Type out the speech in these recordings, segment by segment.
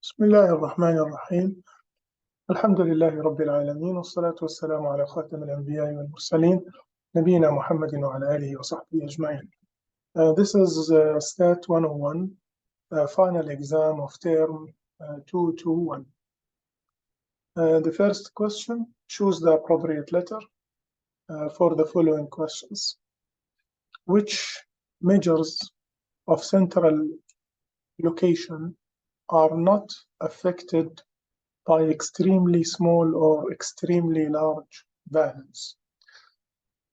بسم الله الرحمن الرحيم. الحمد لله رب العالمين، والصلاة والسلام على خاتم الأنبياء والمرسلين نبينا محمد وعلى آله وصحبه أجمعين. This is Stat 101, final exam of term 221. The first question, choose the appropriate letter for the following questions. Which measures of central location are not affected by extremely small or extremely large values?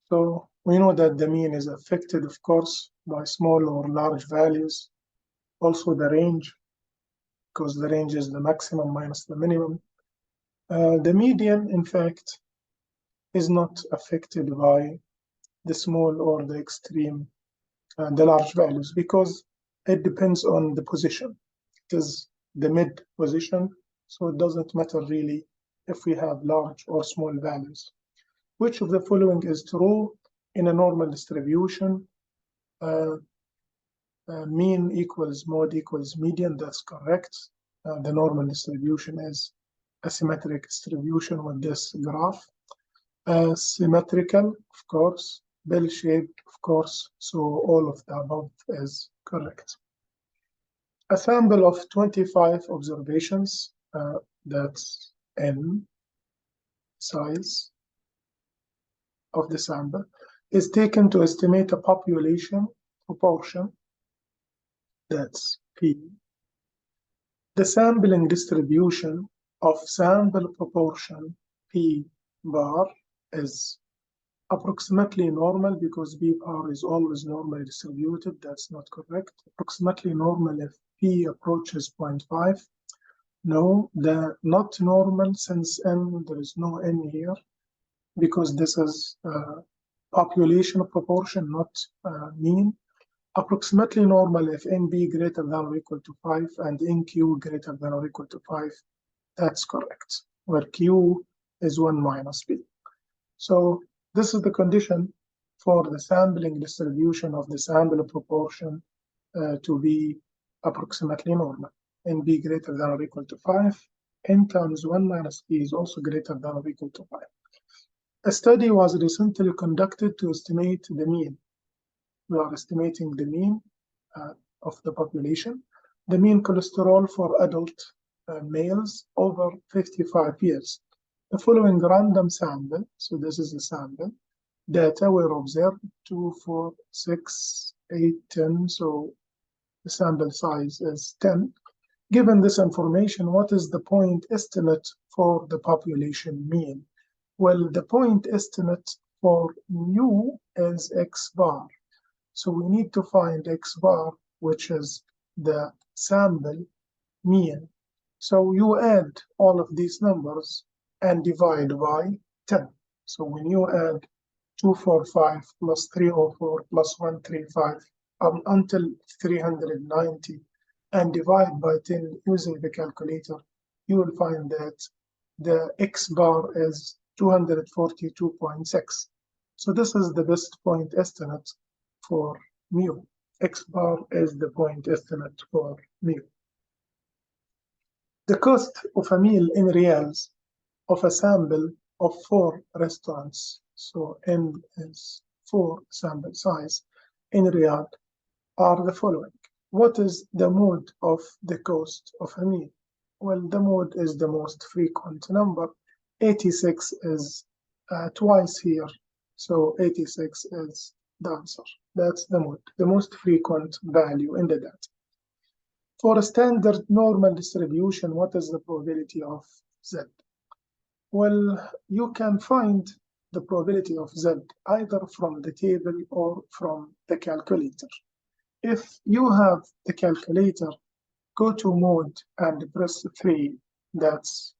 So we know that the mean is affected, of course, by small or large values. Also the range, because the range is the maximum minus the minimum. The median, in fact, is not affected by the small or the extreme, the large values, because it depends on the position. It is the mid position, so it doesn't matter really if we have large or small values. Which of the following is true in a normal distribution? Mean equals mode equals median, that's correct. The normal distribution is a symmetric distribution with this graph. Symmetrical, of course. Bell-shaped, of course. So all of the above is correct. A sample of 25 observations, that's n size of the sample, is taken to estimate a population proportion, that's P. The sampling distribution of sample proportion P bar is approximately normal, because P bar is always normally distributed. That's not correct. Approximately normal if P approaches 0.5. No, the not normal, since n, there is no n here, because this is population proportion, not mean. Approximately normal if NB greater than or equal to 5 and NQ greater than or equal to 5. That's correct, where Q is 1 minus B. So this is the condition for the sampling distribution of the sample proportion to be approximately normal. NB greater than or equal to 5. N times 1 minus B is also greater than or equal to 5. A study was recently conducted to estimate the mean. We are estimating the mean of the population. The mean cholesterol for adult males over 55 years. The following random sample, so this is the sample, data were observed 2, 4, 6, 8, 10, so the sample size is 10. Given this information, what is the point estimate for the population mean? Well, the point estimate for mu is x bar. So we need to find x bar, which is the sample mean. So you add all of these numbers and divide by 10. So when you add 245 plus 304 plus 135 until 390 and divide by 10 using the calculator, you will find that the x bar is 242.6. So this is the best point estimate for mu. X bar is the point estimate for mu. The cost of a meal in reals of a sample of 4 restaurants, so N is 4 sample size, in Riyadh are the following. What is the mode of the cost of a meal? Well, the mode is the most frequent number. 86 is twice here, so 86 is the answer. That's the mode, the most frequent value in the data. For a standard normal distribution, what is the probability of Z? Well, you can find the probability of Z either from the table or from the calculator. If you have the calculator, go to mode and press 3, that's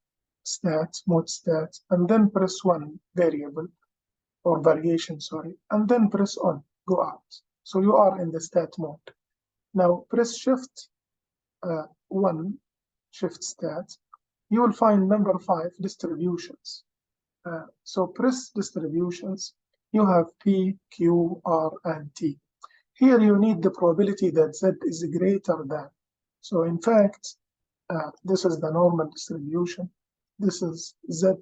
stat, mode stat, and then press 1 variable or variation, sorry, and then press on, go out. So you are in the stat mode. Now press shift 1, shift stat, you will find number 5, distributions. So press distributions, you have P, Q, R, and T. Here you need the probability that Z is greater than. So in fact, This is the normal distribution. This is Z,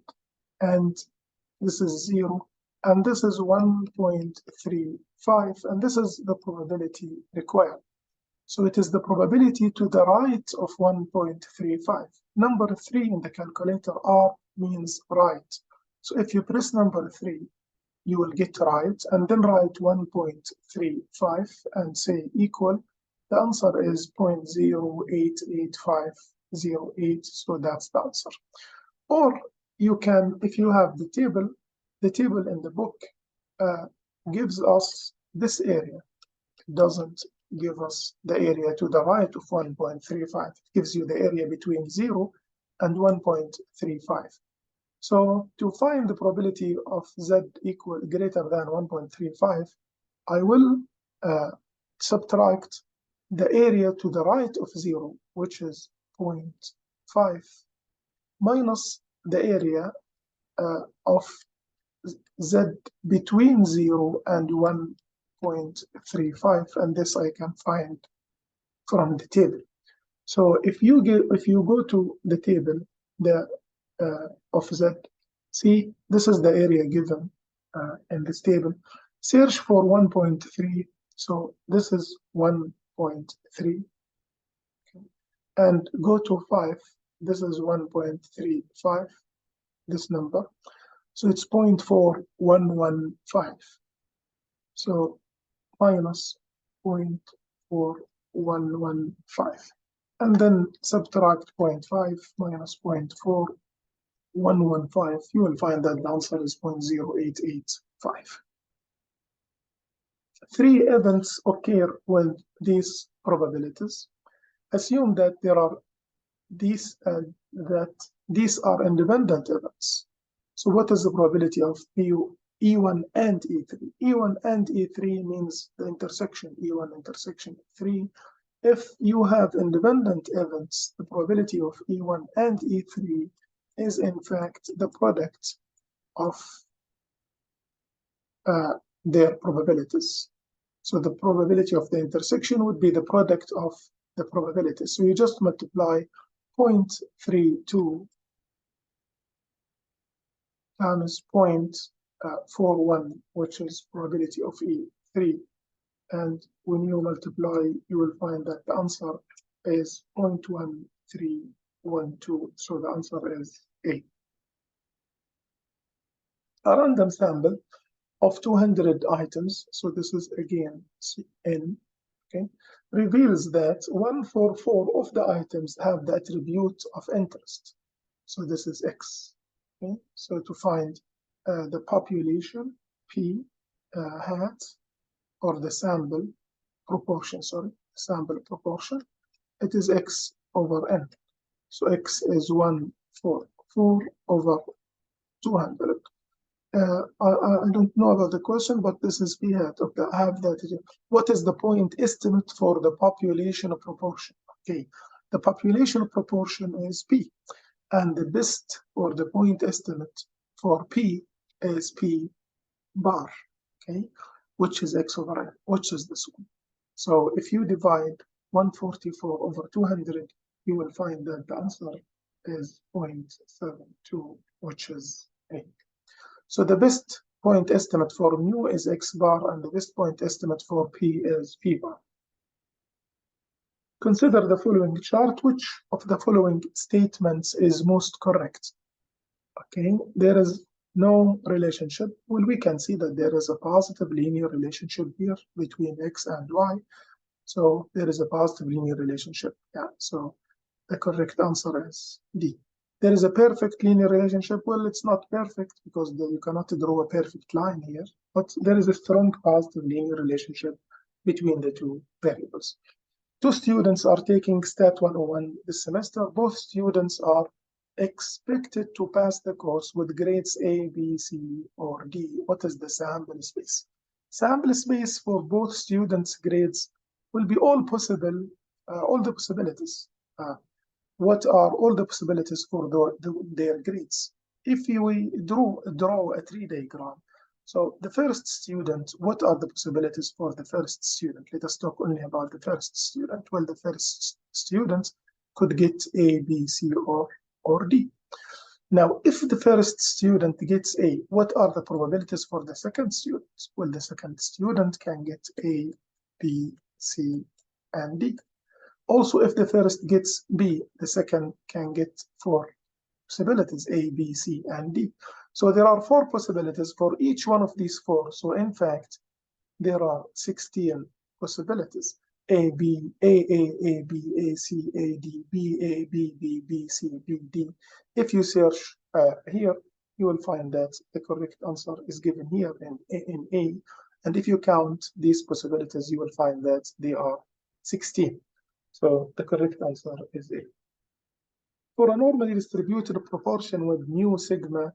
and this is 0, and this is 1.35, and this is the probability required. So it is the probability to the right of 1.35. Number 3 in the calculator, R means right. So if you press number 3, you will get right, and then write 1.35 and say equal. The answer is 0.088508, so that's the answer. Or you can, if you have the table in the book gives us this area. It doesn't give us the area to the right of 1.35. It gives you the area between 0 and 1.35. So to find the probability of Z equal greater than 1.35, I will subtract the area to the right of 0, which is 0.5, minus the area of Z between 0 and 1.35, and this I can find from the table. So if you go to the table of Z, see, this is the area given in this table. Search for 1.3, so this is 1.3, and go to 5, this is 1.35, this number. So it's 0.4115. So minus 0.4115. And then subtract 0.5 minus 0.4115. You will find that the answer is 0.0885. 3 events occur with these probabilities. Assume that there are these are independent events. So what is the probability of E1 and E3? E1 and E3 means the intersection, E1 intersection E3. If you have independent events, the probability of E1 and E3 is in fact the product of their probabilities. So the probability of the intersection would be the product of the probabilities. So you just multiply 0.32 times 0.41, which is probability of E3. And when you multiply, you will find that the answer is 0.1312. So the answer is A. A random sample of 200 items, so this is again N, okay, reveals that 144 of the items have the attribute of interest. So this is X. Okay, so to find the population P hat, or the sample proportion, sample proportion, it is X over N. So X is 144 over 200. I don't know about the question, but this is P hat of the have that. What is the point estimate for the population proportion? Okay, the population proportion is P, and the best or the point estimate for P is P bar, okay, which is X over N, which is this one. So if you divide 144 over 200, you will find that the answer is 0.72, which is 8. So the best point estimate for mu is X bar, and the best point estimate for P is P bar. Consider the following chart. Which of the following statements is most correct? Okay, there is no relationship. Well, we can see that there is a positive linear relationship here between X and Y. So there is a positive linear relationship. Yeah, so the correct answer is D. There is a perfect linear relationship. Well, it's not perfect because you cannot draw a perfect line here, but there is a strong positive linear relationship between the two variables. 2 students are taking Stat 101 this semester. Both students are expected to pass the course with grades A, B, C, or D. What is the sample space? Sample space for both students' grades will be all possible, all the possibilities. What are all the possibilities for their grades? If we draw a tree diagram, so the first student, what are the possibilities for the first student? Let us talk only about the first student. Well, the first student could get A, B, C, or D. Now, if the first student gets A, what are the probabilities for the second student? Well, the second student can get A, B, C, and D. Also, if the first gets B, the second can get 4 possibilities, A, B, C, and D. So there are 4 possibilities for each one of these 4. So in fact, there are 16 possibilities. A, B, A, B, A, C, A, D, B, A, B, B, B, C, B, D. If you search here, you will find that the correct answer is given here in A. And if you count these possibilities, you will find that they are 16. So the correct answer is A. For a normally distributed proportion with mu sigma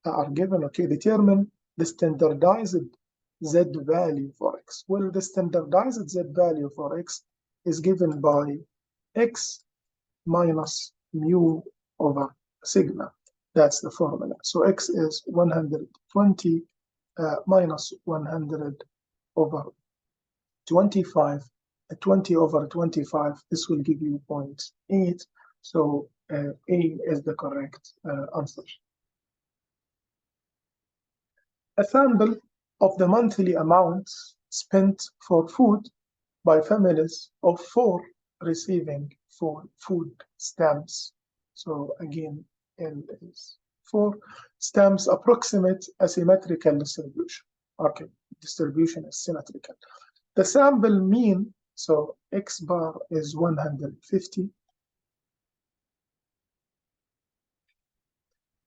are given, okay, determine the standardized Z value for X. Well, the standardized Z value for X is given by X minus mu over sigma. That's the formula. So X is 120 minus 100 over 25. 20 over 25, this will give you 0.8. So A is the correct answer. A sample of the monthly amounts spent for food by families of 4 receiving food stamps. So again, N is 4. Stamps approximate a symmetrical distribution. Okay, distribution is symmetrical. The sample mean, so X bar is 150.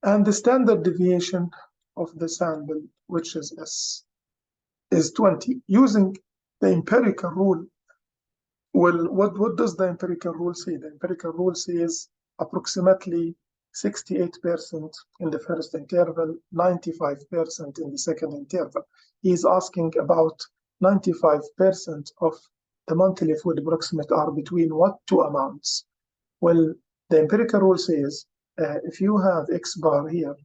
And the standard deviation of the sample, which is S, is 20. Using the empirical rule, well, what does the empirical rule say? The empirical rule says approximately 68% in the first interval, 95% in the second interval. He's asking about 95% of the monthly food approximate are between what 2 amounts? Well, the empirical rule says if you have X bar here,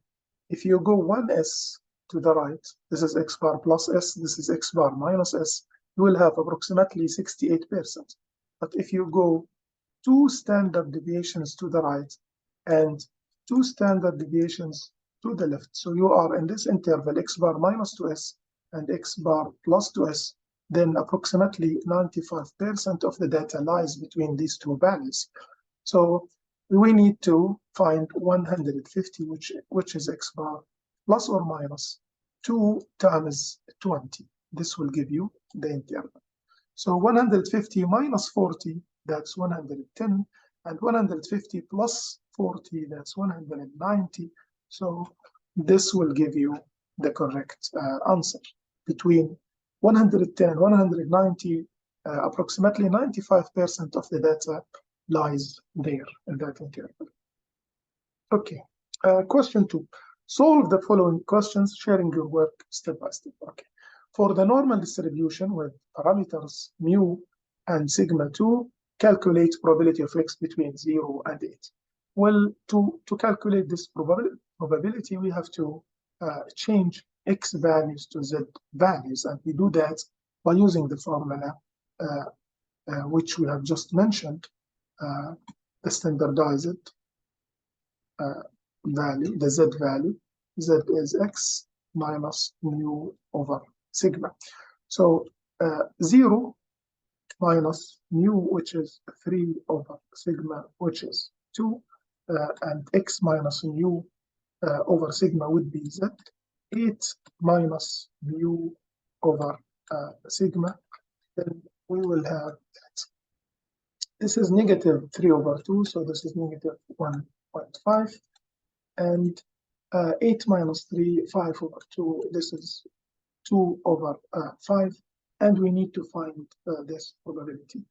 if you go 1S to the right, this is X bar plus S, this is X bar minus S, you will have approximately 68%. But if you go 2 standard deviations to the right and 2 standard deviations to the left, so you are in this interval X bar minus 2S and X bar plus 2S, then approximately 95% of the data lies between these 2 values. So we need to find 150, which is X bar plus or minus 2 times 20. This will give you the interval. So 150 minus 40, that's 110, and 150 plus 40, that's 190. So this will give you the correct answer. Between 110 and 190, approximately 95% of the data lies there in that interval. Okay, question 2. Solve the following questions, sharing your work step by step. Okay, for the normal distribution with parameters mu and sigma 2, calculate probability of X between 0 and 8. Well, to calculate this probability, we have to change X values to Z values, and we do that by using the formula which we have just mentioned. The standardized value, the Z value, Z is X minus mu over sigma. So 0 minus mu, which is 3 over sigma, which is 2, and X minus mu over sigma would be Z. 8 minus mu over sigma, then we will have that. This is negative 3 over 2, so this is negative 1.5. And 8 minus 3, 5 over 2, this is 2 over 5. And we need to find this probability.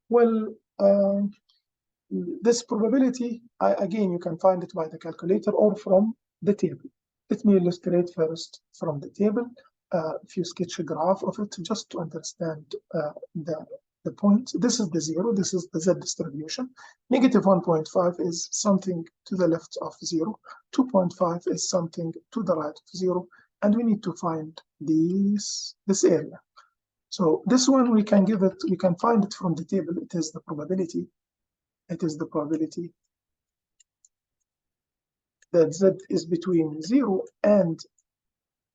Well, this probability, again, you can find it by the calculator or from the table. Let me illustrate first from the table. If you sketch a graph of it, just to understand the point. This is the 0, this is the Z distribution. Negative 1.5 is something to the left of 0. 2.5 is something to the right of 0. And we need to find this area. So this one we can find it from the table. It is the probability it is the probability that Z is between 0 and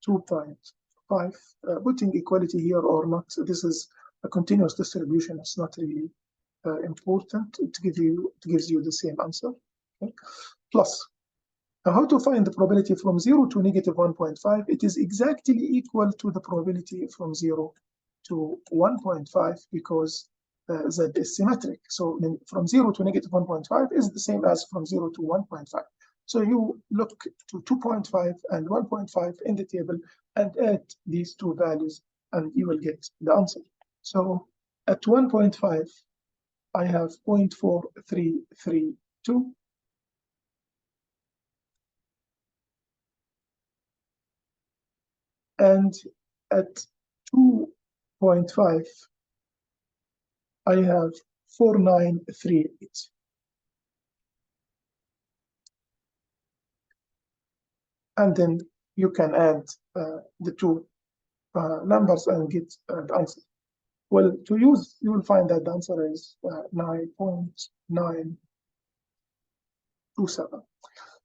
2.5. Putting equality here or not, this is a continuous distribution. It's not really important. It gives you the same answer. Okay? Plus, now how to find the probability from 0 to negative 1.5? It is exactly equal to the probability from 0 to 1.5 because Z is symmetric. So from 0 to negative 1.5 is the same as from 0 to 1.5. So you look to 2.5 and 1.5 in the table and add these two values and you will get the answer. So at 1.5, I have 0.4332. And at 2.5, I have 4938. And then you can add the two numbers and get the answer. Well, to use, you will find that the answer is 9.927.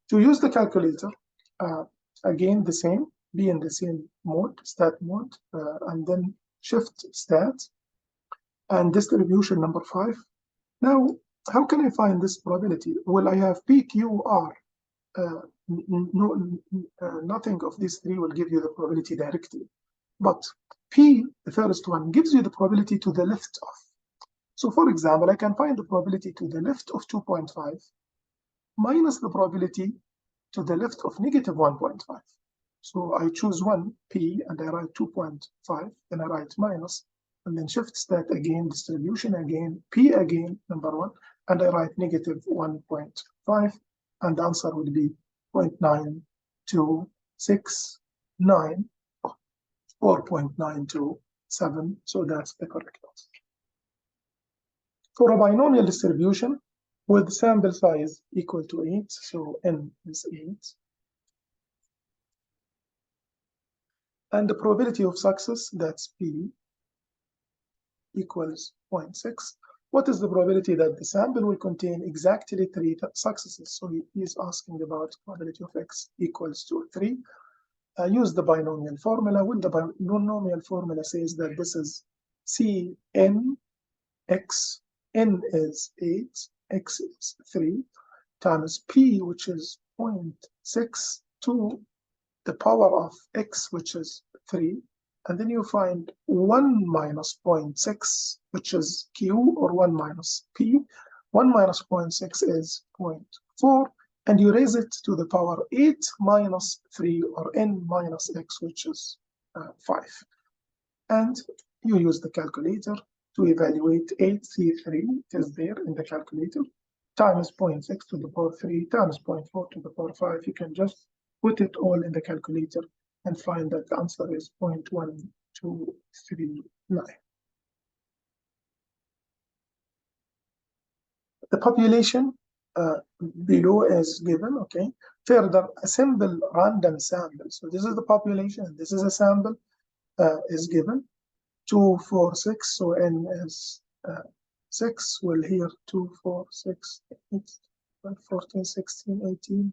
To use the calculator, again, the same, be in the same mode, stat mode, and then shift stat and distribution number 5. Now, how can I find this probability? Well, I have PQR. Nothing of these three will give you the probability directly. But P, the first one, gives you the probability to the left of. So for example, I can find the probability to the left of 2.5 minus the probability to the left of negative 1.5. So I choose one, P, and I write 2.5, then I write minus, and then shift stat again, distribution again, P again, number 1, and I write negative 1.5, and the answer would be 0.9269 or 0.927, so that's the correct answer. For a binomial distribution with sample size equal to 8, so n is 8, and the probability of success, that's P, equals 0.6. What is the probability that the sample will contain exactly 3 successes? So he is asking about probability of X equals to 3. Use the binomial formula. Well, the binomial formula says that this is Cn X, n is 8, X is 3, times P, which is 0.6, to the power of X, which is 3. And then you find 1 minus 0.6, which is Q, or 1 minus P. 1 minus 0.6 is 0.4, and you raise it to the power 8 minus 3, or n minus x, which is 5. And you use the calculator to evaluate 8C3, it is there in the calculator, times 0.6 to the power 3 times 0.4 to the power 5. You can just put it all in the calculator and find that the answer is 0.1239. The population below is given, okay? Further, a simple random sample. So this is the population, this is a sample, is given. 2, 4, 6, so n is 6. Well, here 2, 4, 6, 8, 14, 16, 18,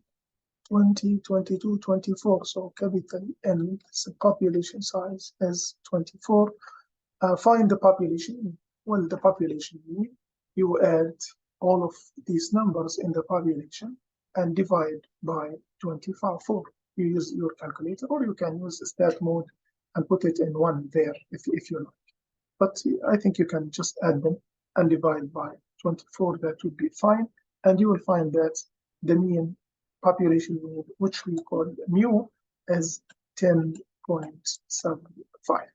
20, 22, 24. So capital N, the population size is 24. Find the population mean. Well, the population mean, you add all of these numbers in the population and divide by 24. You use your calculator, or you can use the stat mode and put it in one there if you like. But I think you can just add them and divide by 24. That would be fine. And you will find that the mean population mean, which we call mu, is 10.75.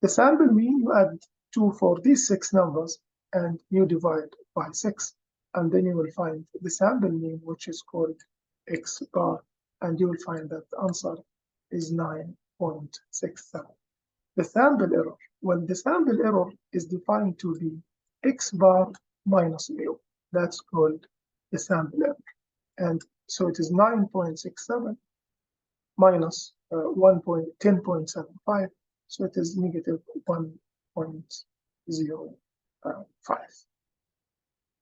The sample mean, you add 2 for these 6 numbers and you divide by 6. And then you will find the sample mean, which is called X bar, and you will find that the answer is 9.67. The sample error, well, the sample error is defined to be X bar minus mu. That's called the sample error. And so it is 9.67 minus 10.75, so it is negative 1.05.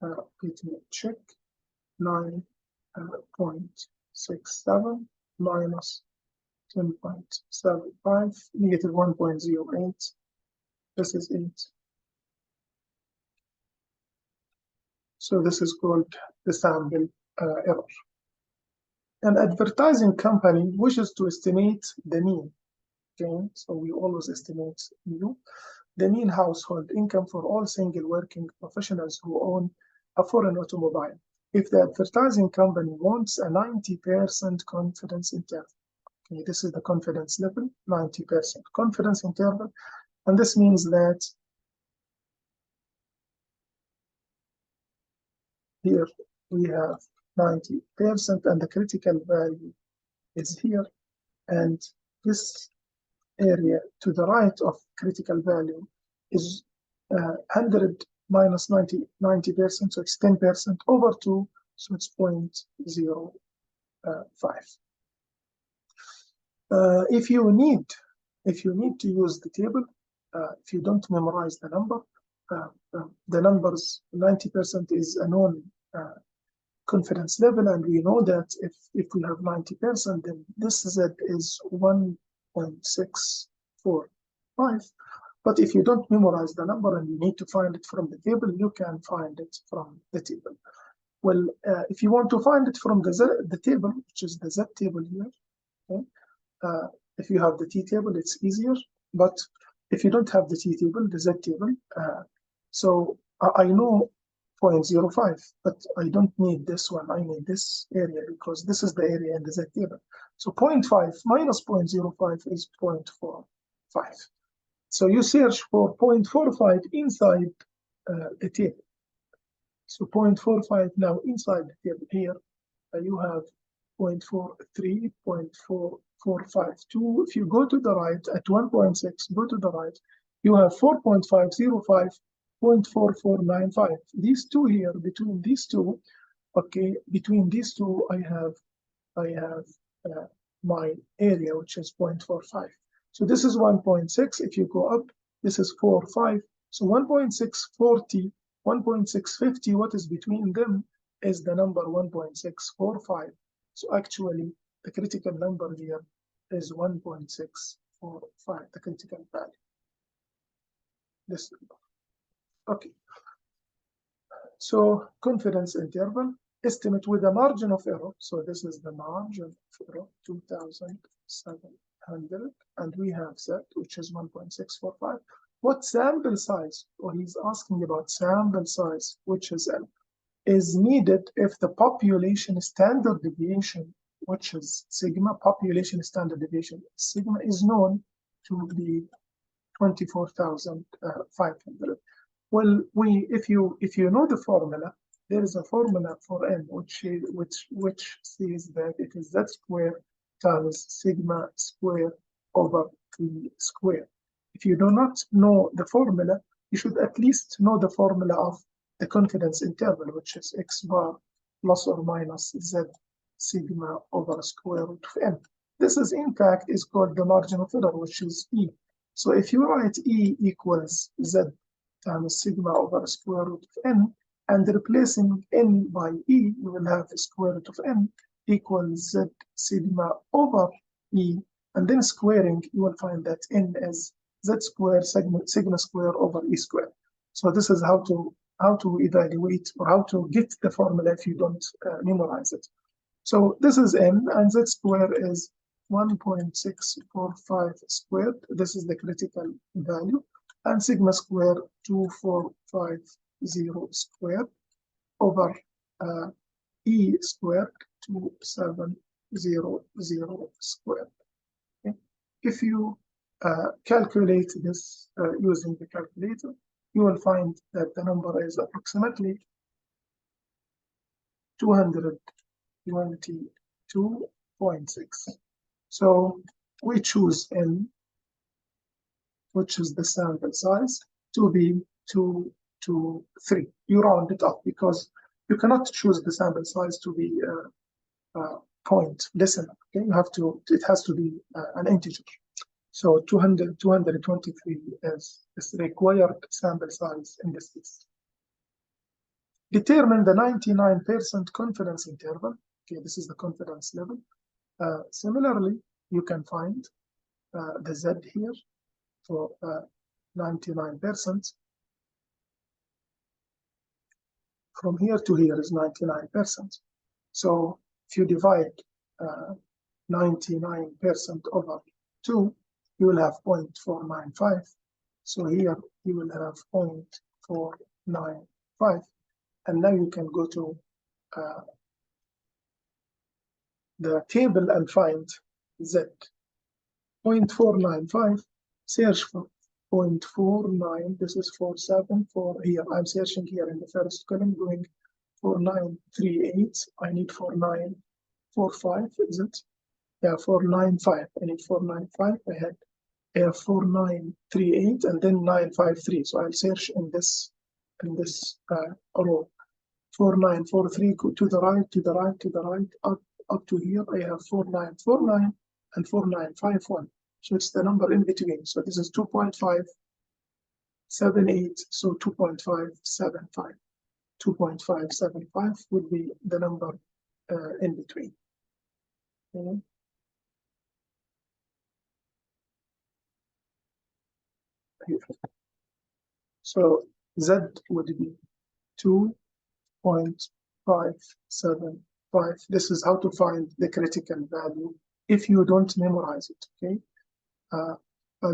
let me check, 9.67 minus 10.75, negative 1.08, this is 8. So this is called the sample error. An advertising company wishes to estimate the mean, okay? So we always estimate mu, the mean household income for all single working professionals who own a foreign automobile. If the advertising company wants a 90% confidence interval, okay, this is the confidence level, 90% confidence interval, and this means that here we have 90% and the critical value is here, and this area to the right of critical value is 100 minus 90%, so it's 10% over 2, so it's 0.05. If you need to use the table, if you don't memorize the number, the numbers 90% is a known confidence level, and we know that if we have 90%, then this Z is 1.645. But if you don't memorize the number and you need to find it from the table, you can find it from the table. Well, if you want to find it from the table, which is the Z table here, okay? If you have the T table, it's easier. But if you don't have the T table, the Z table, so I know 0.05, but I don't need this one. I need this area because this is the area in the Z table. So 0.5 minus 0.05 is 0.45. So you search for 0.45 inside the table. So 0.45 now inside the table here, you have 0.43, 0.4452. If you go to the right at 1.6, go to the right, you have 4.505, 0.4495. These two here, between these two, okay, between these two, I have my area, which is 0.45. So this is 1.6. If you go up, this is 4.5. So 1.640, 1.650, what is between them is the number 1.645. So actually, the critical number here is 1.645, the critical value. This number. Okay. So confidence interval, estimate with a margin of error. So this is the margin of error, 2,700, and we have Z, which is 1.645. What sample size, or he's asking about sample size, which is L, is needed if the population standard deviation, which is sigma, population standard deviation, sigma is known to be 24,500. Well, if you know the formula, there is a formula for N, which says that it is Z squared times sigma squared over T squared. If you do not know the formula, you should at least know the formula of the confidence interval, which is X bar plus or minus Z sigma over square root of N. This is, in fact, is called the margin of error, which is E. So if you write E equals Z times sigma over square root of N, and replacing N by E, you will have square root of N equals Z sigma over E, and then squaring, you will find that N is Z squared sigma square over E squared. So this is how to evaluate or how to get the formula if you don't memorize it. So this is N, and Z square is 1.645 squared. This is the critical value, and sigma square 2450 squared over E squared 2700 squared. Okay. If you calculate this using the calculator, you will find that the number is approximately 222.6. So we choose N, which is the sample size, to be 2 to 3. You round it up because you cannot choose the sample size to be point decimal. Okay, you have to. It has to be an integer. So 223 is the required sample size in this case. determine the 99% confidence interval. Okay, this is the confidence level. Similarly, you can find the Z here for 99%. From here to here is 99%. So if you divide 99% over 2, you will have 0.495. So here you will have 0.495. And now you can go to the table and find Z. 0.495, search for 0.49, this is 47 for here. I'm searching here in the first column, going 4938. I need 4945, is it? Yeah, 495. I need 495. I had 4938 and then 953. So I'll search in this row. 4943 to the right, to the right, to the right, up to here. I have 4949 and 4951. So it's the number in between. So this is 2.578. So 2.575. 2.575 would be the number in between. Okay. Here. So Z would be 2.575. This is how to find the critical value if you don't memorize it. Okay.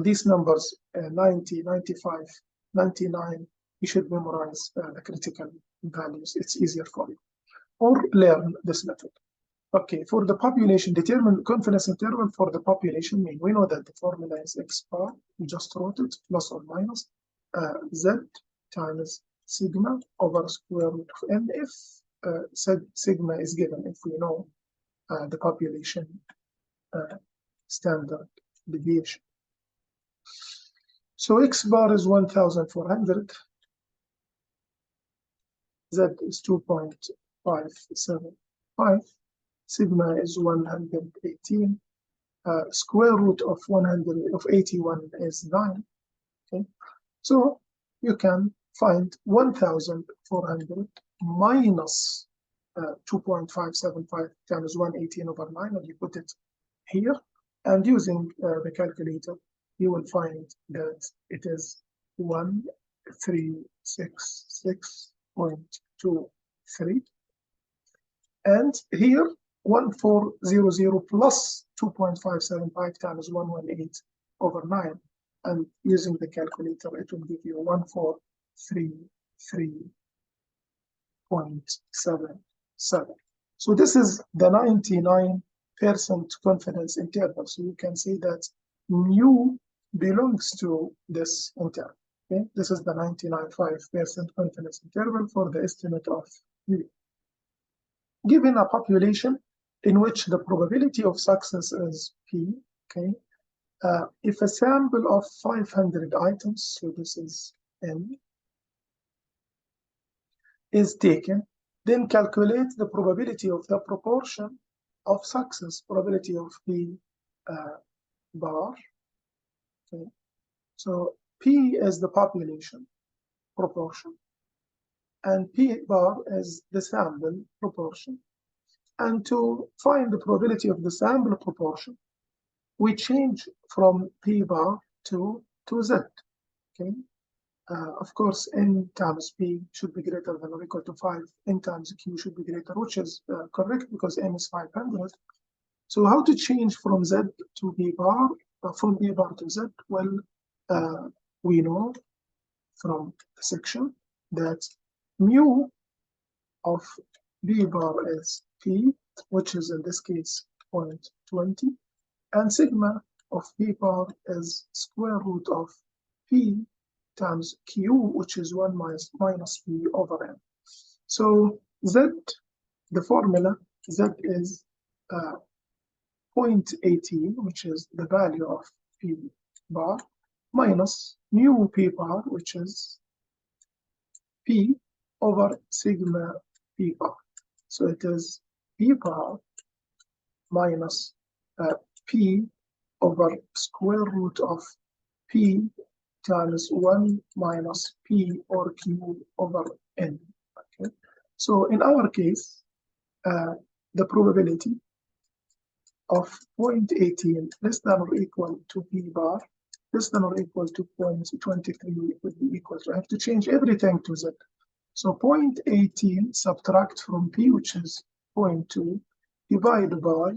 These numbers 90, 95, 99, you should memorize the critical values. It's easier for you, or learn this method. Okay, for the population, determine confidence interval for the population mean. We know that the formula is X bar, we just wrote it, plus or minus Z times sigma over square root of n if sigma is given, if we know the population standard deviation. So X bar is 1,400, Z is 2.575, sigma is 118, square root of 81 is 9. Okay, so you can find 1,400 minus 2.575 times 118 over 9, and you put it here, and using the calculator, you will find that it is 1366.23. And here, 1400 plus 2.575 times 118 over 9. And using the calculator, it will give you 1433.77. So this is the 99% confidence interval. So you can see that mu belongs to this interval. Okay, this is the 99.5% confidence interval for the estimate of mu. Given a population in which the probability of success is P, okay, if a sample of 500 items, so this is N, is taken, then calculate the probability of the proportion of success, probability of P bar. Okay. So P is the population proportion, and P bar is the sample proportion. And to find the probability of the sample proportion, we change from P bar to Z. Okay. Of course, N times P should be greater than or equal to 5. N times Q should be greater, which is correct because N is 500. So how to change from Z to P bar, from P bar to Z? Well, we know from the section that mu of B bar is P, which is in this case 0.20, and sigma of B bar is square root of P times Q, which is 1 minus P over N. So Z, the formula, Z is 0.18, which is the value of P bar, minus mu P bar, which is P over sigma P bar. So it is P bar minus P over square root of P times 1 minus P or Q over N. Okay. So in our case, the probability of 0.18 less than or equal to p bar less than or equal to 0.23 would be equal to, I have to change everything to z. So 0.18 subtract from p, which is 0.2, divided by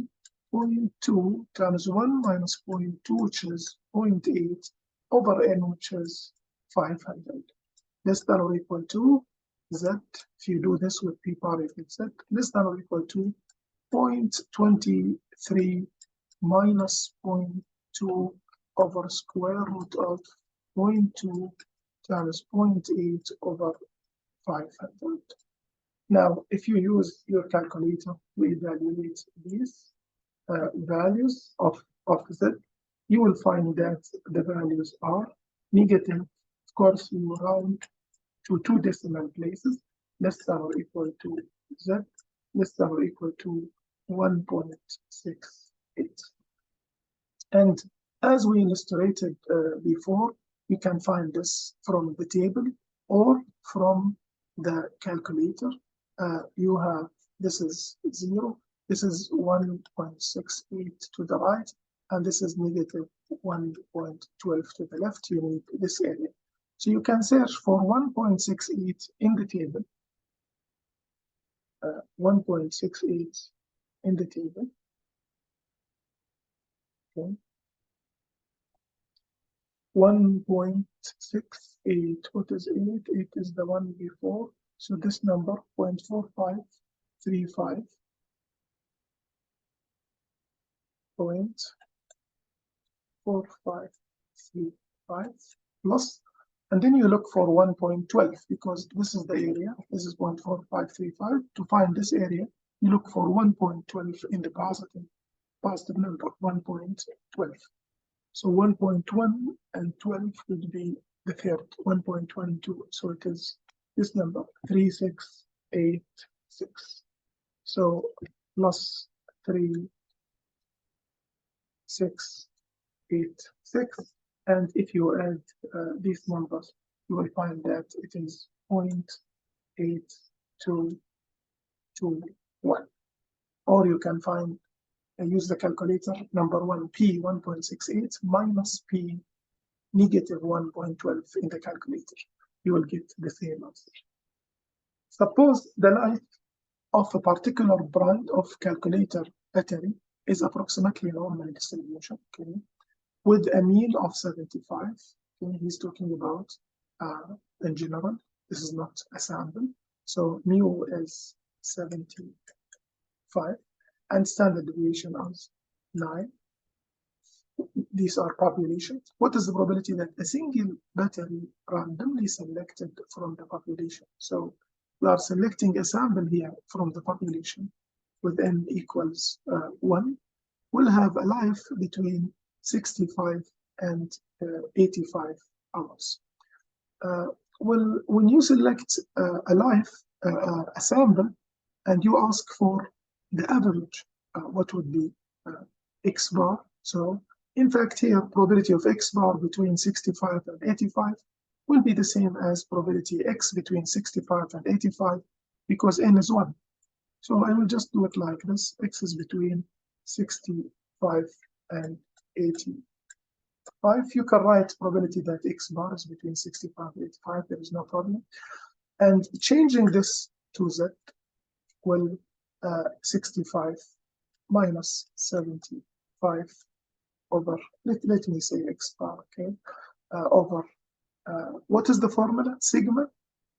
0.2 times 1 minus 0.2, which is 0.8, over n, which is 500. Less than or equal to z, if you do this with p bar equals z, less than or equal to 0.23 minus 0.2 over square root of 0.2 times 0.8 over 500. Now, if you use your calculator to evaluate these values of z, you will find that the values are negative. Of course, you round to 2 decimal places, less than or equal to z, less than or equal to 1.68. And as we illustrated before, you can find this from the table or from the calculator. You have, this is 0, this is 1.68 to the right, and this is negative 1.12 to the left. You need this area. So you can search for 1.68 in the table, 1.68 in the table. Okay. 1.68, what is 8? 8 is the one before. So this number, 0.4535, 0.4535 plus, and then you look for 1.12 because this is the area. This is 0.4535. To find this area, you look for 1.12 in the positive number, 1.12. So 1.1 and 12 would be the third, 1.22. So it is this number, 3686. So plus 3686. And if you add these numbers, you will find that it is 0.8221. Or you can find use the calculator, number one, p 1.68 minus p negative 1.12 in the calculator. You will get the same answer. Suppose the life of a particular brand of calculator battery is approximately normal distribution, okay, with a mean of 75. Okay, he's talking about in general. This is not a sample. So mu is 75. And standard deviation is 9. These are populations. What is the probability that a single battery randomly selected from the population? So we are selecting a sample here from the population with n equals 1, will have a life between 65 and 85 hours. Well, when you select a life, a sample, and you ask for the average, what would be x bar? So in fact here, probability of x bar between 65 and 85 will be the same as probability x between 65 and 85 because n is 1. So I will just do it like this. X is between 65 and 85. You can write probability that x bar is between 65 and 85. There is no problem. And changing this to z will 65 minus 75 over, let me say x bar, okay, over, what is the formula? Sigma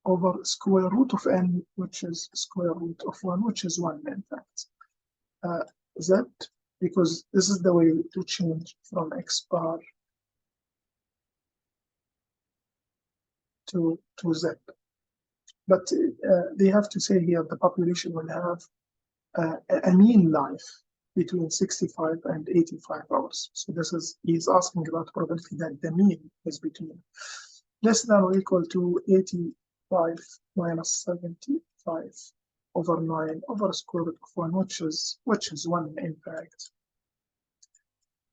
over square root of n, which is square root of 1, which is 1 in fact. Z, because this is the way to change from x bar to z. But they have to say here the population will have a mean life between 65 and 85 hours. So this is, he's asking about probability that the mean is between less than or equal to 85 minus 75 over 9 over square root of 1, which is 1 in fact.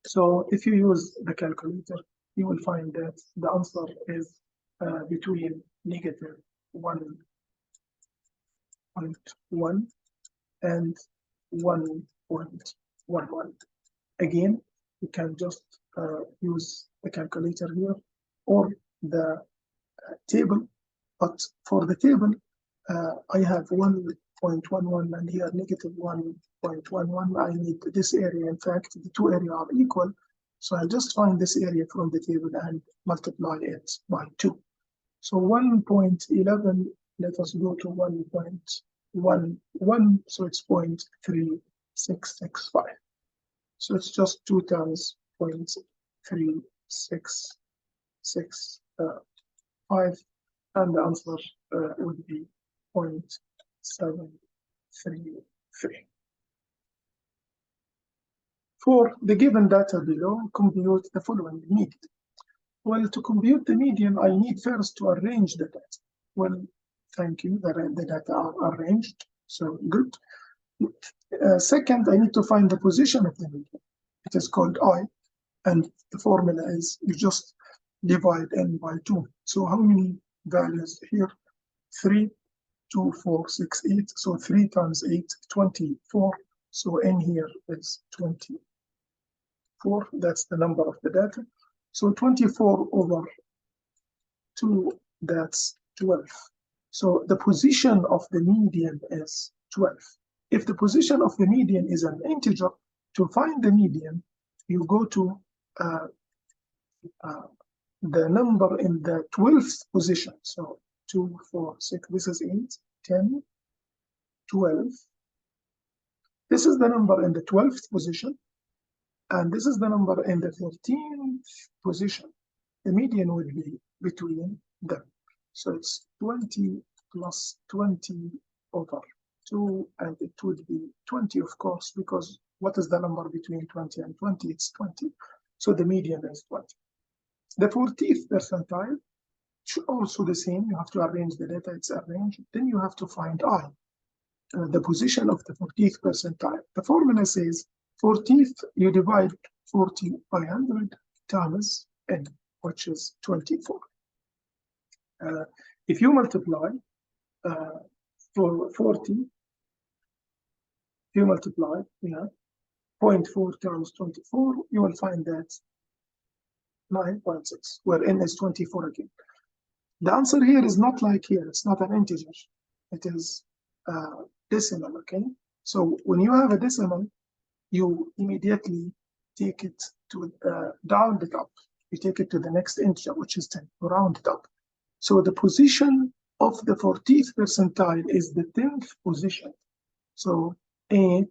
So if you use the calculator, you will find that the answer is between negative 1 0.1 and 1.11. Again, you can just use the calculator here or the table, but for the table, I have 1.11 and here negative 1.11. I need this area. In fact, the two areas are equal. So I'll just find this area from the table and multiply it by 2. So 1.11, let us go to 1.11, so it's 0.3665. So it's just 2 times 0.3665, and the answer would be 0.733. For the given data below, compute the following median. Well, to compute the median, I need first to arrange the data. Well, thank you, the data are arranged, so good. Second, I need to find the position of the median. It is called I, and the formula is you just divide n by 2. So how many values here? 3, 2, 4, 6, 8. So 3 times 8, 24. So n here is 24. That's the number of the data. So 24 over 2, that's 12. So the position of the median is 12. If the position of the median is an integer, to find the median, you go to the number in the 12th position. So 2, 4, 6, this is 8, 10, 12. This is the number in the 12th position, and this is the number in the 13th position. The median would be between them. So it's 20 plus 20 over 2, and it would be 20, of course, because what is the number between 20 and 20? It's 20. So the median is 20. The 40th percentile, also the same. You have to arrange the data, it's arranged. Then you have to find I, the position of the 40th percentile. The formula says 40th, you divide 40 by 100 times n, which is 24. If you multiply for 40, you multiply 0.4 times 24, you will find that 9.6, where n is 24 again. The answer here is not like here. It's not an integer. It is decimal, okay? So when you have a decimal, you immediately take it to round it up. You take it to the next integer, which is 10, round it up. So the position of the 40th percentile is the 10th position. So 8,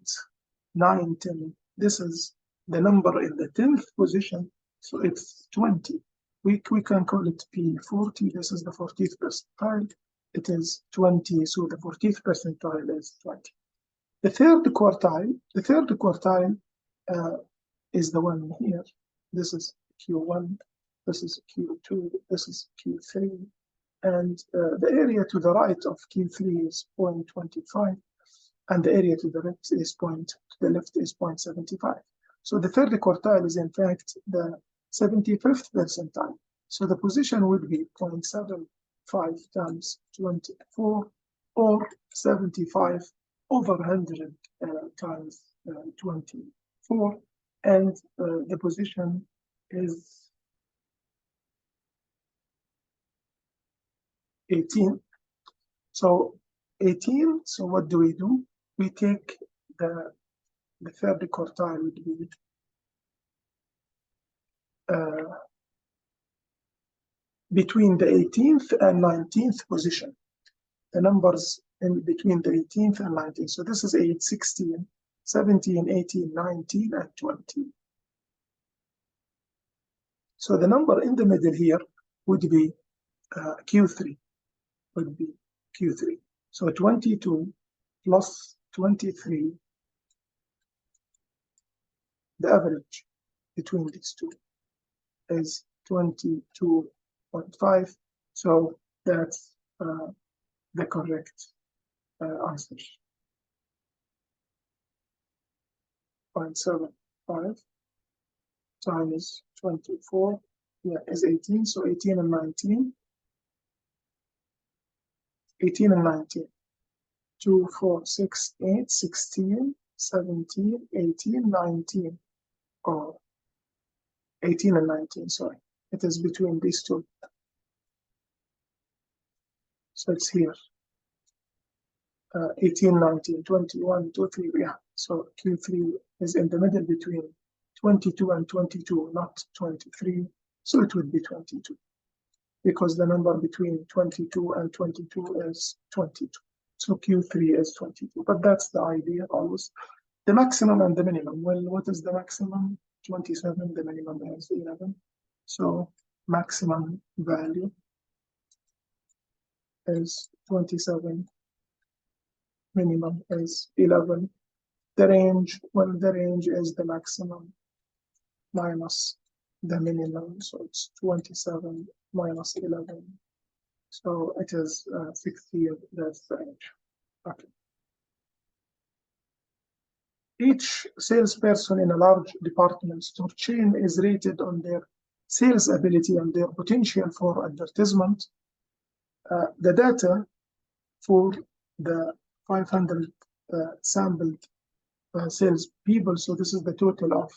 9, 10. This is the number in the 10th position. So it's 20. We can call it P40. This is the 40th percentile. It is 20. So the 40th percentile is 20. The third quartile is the one here. This is Q1. This is Q2. This is Q3. And the area to the right of Q3 is 0.25. And the area to the left is 0.75. So the third quartile is in fact the 75th percentile. So the position would be 0.75 times 24 or 75 over 100 times 24. And the position is 18. So 18, so what do? We take the third quartile would be between the 18th and 19th position. The numbers in between the 18th and 19th. So this is 8, 16, 17, 18, 19, and 20. So the number in the middle here would be Q3. Would be Q3. So 22 plus 23, the average between these two is 22.5. So that's the correct answer. 0.75 times 24 is 18. So 18 and 19. 18 and 19. 2, 4, 6, 8, 16, 17, 18, 19, or 18 and 19, sorry. It is between these two. So it's here. 18, 19, 21, 23, yeah. So Q3 is in the middle between 22 and 22, not 23. So it would be 22, because the number between 22 and 22 is 22. So Q3 is 22, but that's the idea always. The maximum and the minimum. Well, what is the maximum? 27, the minimum is 11. So maximum value is 27, minimum is 11. The range, well, the range is the maximum minus the minimum. So it's 27 minus 11. So it is 60, that's the range. Okay. Each salesperson in a large department store chain is rated on their sales ability and their potential for advertisement. The data for the 500 sampled sales people, so this is the total of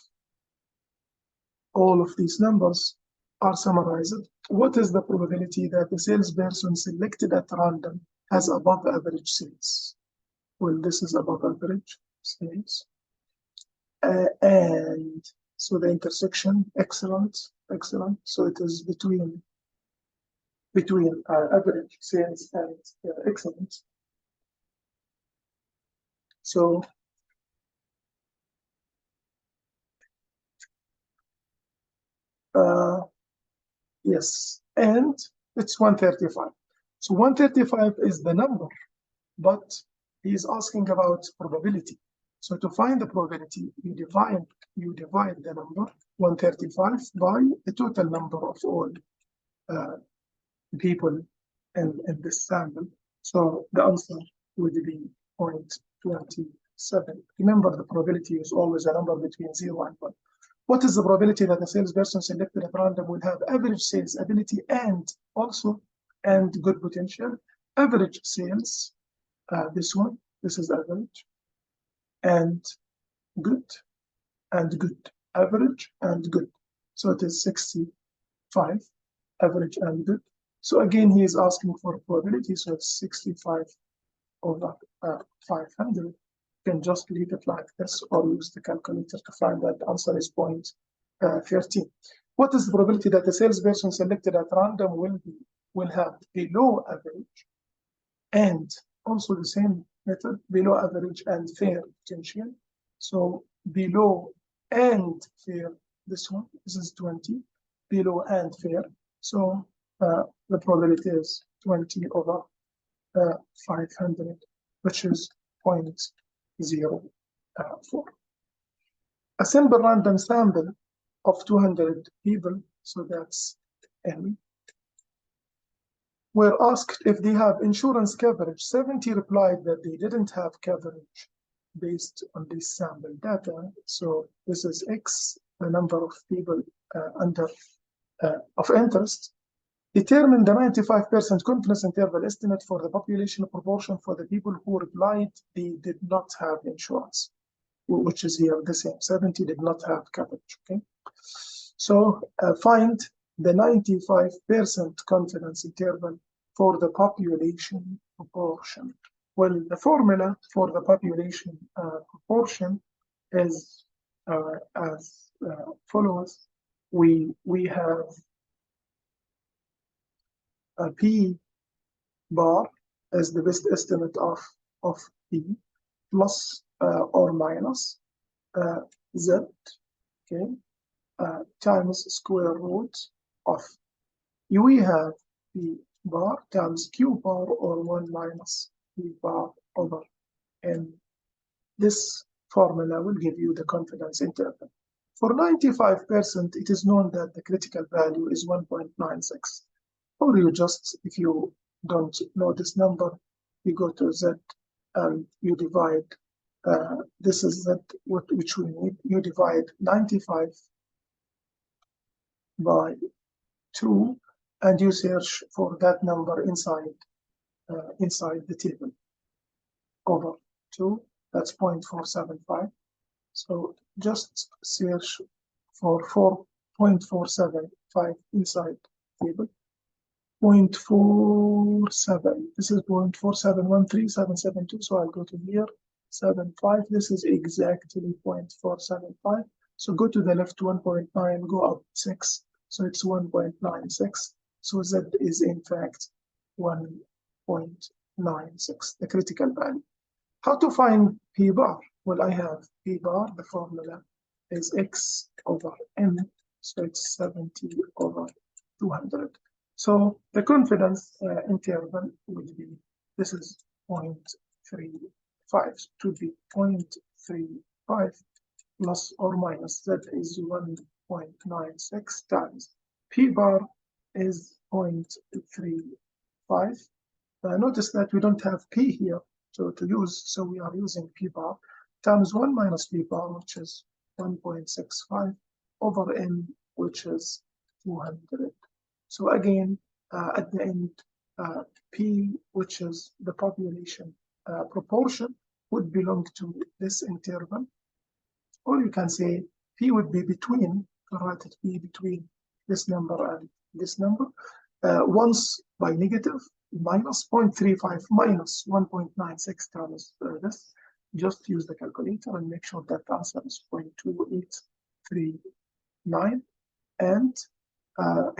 all of these numbers, are summarized. What is the probability that the salesperson selected at random has above average sales? Well, this is above average sales. And so the intersection, excellent, excellent. So it is between average sales and excellent. So yes, and it's 135. So 135 is the number, but he's asking about probability. So to find the probability, you divide the number 135 by the total number of all people in this sample. So the answer would be 0.27. Remember, the probability is always a number between 0 and 1. What is the probability that a salesperson selected at random will have average sales ability and good potential? Average sales, this one, this is average, and good, average and good. So it is 65, average and good. So again, he is asking for probability, so it's 65 over 500. You can just leave it like this or use the calculator to find that the answer is 0.13. What is the probability that the salesperson selected at random will have below average and also the same method, below average and fair potential? So below and fair, this one, this is 20, below and fair. So the probability is 20 over 500, which is 0.04. A simple random sample of 200 people, so that's N, were asked if they have insurance coverage. 70 replied that they didn't have coverage based on this sample data. So this is X, the number of people of interest. Determine the 95% confidence interval estimate for the population proportion for the people who replied they did not have insurance, which is here the same. 70 did not have coverage. Okay, so find the 95% confidence interval for the population proportion. Well, the formula for the population proportion is as follows. We have a P bar as the best estimate of P plus or minus Z, okay, times square root of. We have P bar times Q bar or 1 minus P bar over N. This formula will give you the confidence interval. For 95%, it is known that the critical value is 1.96. Or you just, if you don't know this number, you go to Z and you divide, this is Z, which we need, you divide 95 by 2, and you search for that number inside the table. over 2, that's 0.475. So just search for 4.475 inside table. 0.47, this is 0.4713772, so I'll go to here, 75, this is exactly 0.475. So go to the left 1.9, go up 6, so it's 1.96. So Z is in fact 1.96, the critical value. How to find P bar? Well, I have P bar, the formula is X over N, so it's 70 over 200. So the confidence interval would be, this is 0.35, it would be 0.35 plus or minus, that is 1.96 times. P bar is 0.35. Notice that we don't have P here to use, so we are using P bar times 1 minus P bar, which is 1.65 over N, which is 200. So again, at the end, P, which is the population proportion, would belong to this interval. Or you can say P would be between, write it P between this number and this number. Once by negative, minus 0.35 minus 1.96 times this. Just use the calculator and make sure that the answer is 0.2839. And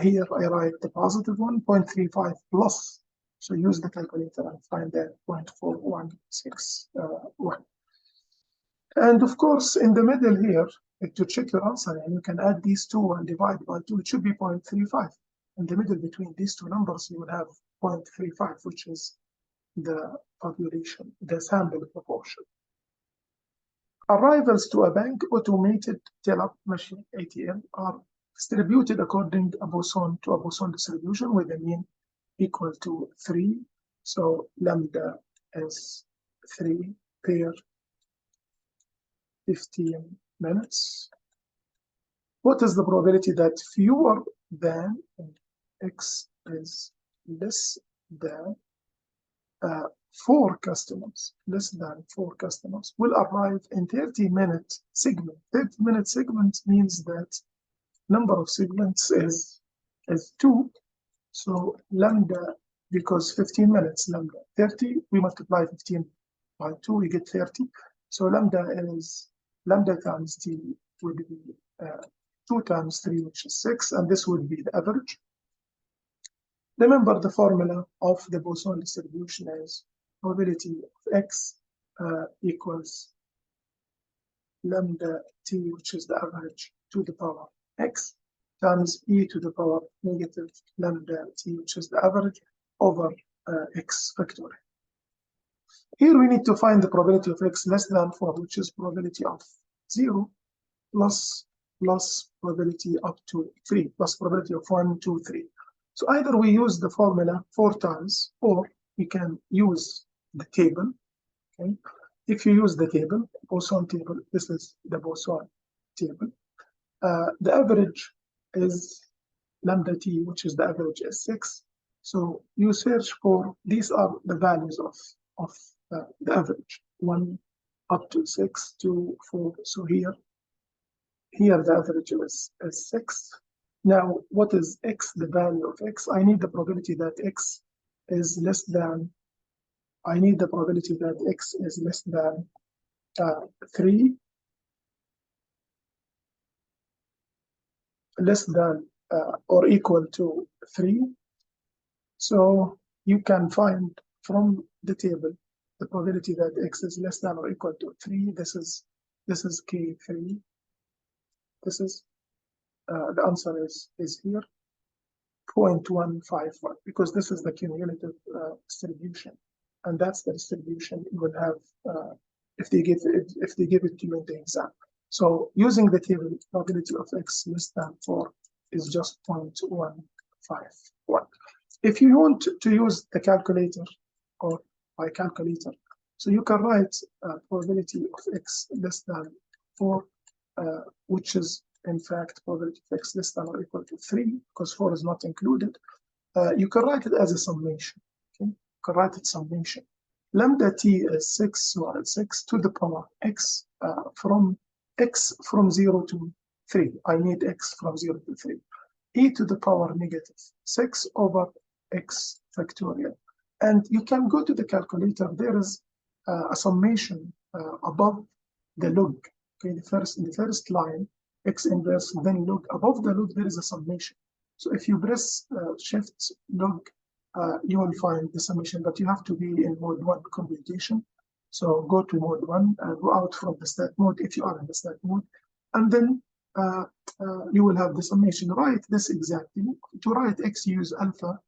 here I write the positive one, 0.35 plus. So use the calculator and find that 0.4161. And of course, in the middle here, to check your answer, and you can add these two and divide by 2, it should be 0.35. In the middle between these two numbers, you will have 0.35, which is the population, the sample proportion. Arrivals to a bank automated teller machine, ATM, are distributed according to a Poisson distribution with a mean equal to 3. So lambda is 3 per 15 minutes. What is the probability that fewer than X is less than 4 customers, will arrive in 30-minute segment? 30-minute segment means that number of segments is 2. So lambda, because 15 minutes, lambda 30, we multiply 15 by 2, we get 30. So lambda times t would be 2 times 3, which is 6, and this would be the average. Remember, the formula of the Poisson distribution is probability of X equals lambda t, which is the average, to the power X, times e to the power negative lambda t, which is the average, over X factorial. Here we need to find the probability of X less than 4, which is probability of 0, plus probability up to 3, plus probability of 1, 2, 3. So either we use the formula 4 times, or we can use the table. Okay? If you use the table, Poisson table, this is the Poisson table. The average is lambda t, which is the average is 6. So you search for, these are the values of the average, 1 up to 6 to 4. So here the average is 6. Now, what is X, the value of X? I need the probability that X is less than, 3, less than or equal to 3. So you can find from the table the probability that X is less than or equal to 3. This is K3. This is the answer is here, 0.151, because this is the cumulative distribution, and that's the distribution you will have if they give it to you in the exam. So using the table, probability of X less than 4 is just 0.151. If you want to use the calculator or by calculator, so you can write probability of X less than 4, which is in fact probability of X less than or equal to 3, because 4 is not included. You can write it as a summation. Okay? You can write it summation. Lambda t is 6, so 6 to the power x from 0 to 3. I need x from 0 to 3. E to the power negative 6 over x factorial. And you can go to the calculator. There is a summation above the log. Okay, in the first line, x inverse, then log. Above the log, there is a summation. So if you press shift log, you will find the summation, but you have to be in mode 1 computation. So go to mode 1, go out from the stat mode if you are in the stat mode, and then you will have the summation. Write this exactly. To write x, use alpha,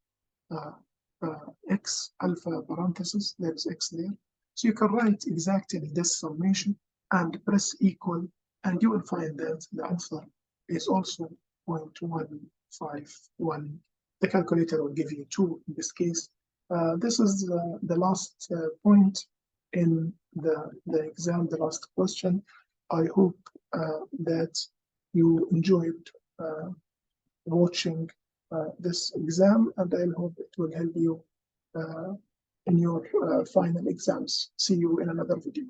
x, alpha parenthesis, there's x there. So you can write exactly this summation and press equal, and you will find that the answer is also 0.151. The calculator will give you 2 in this case. This is the last point in the exam, the last question. I hope that you enjoyed watching this exam, and I hope it will help you in your final exams. See you in another video.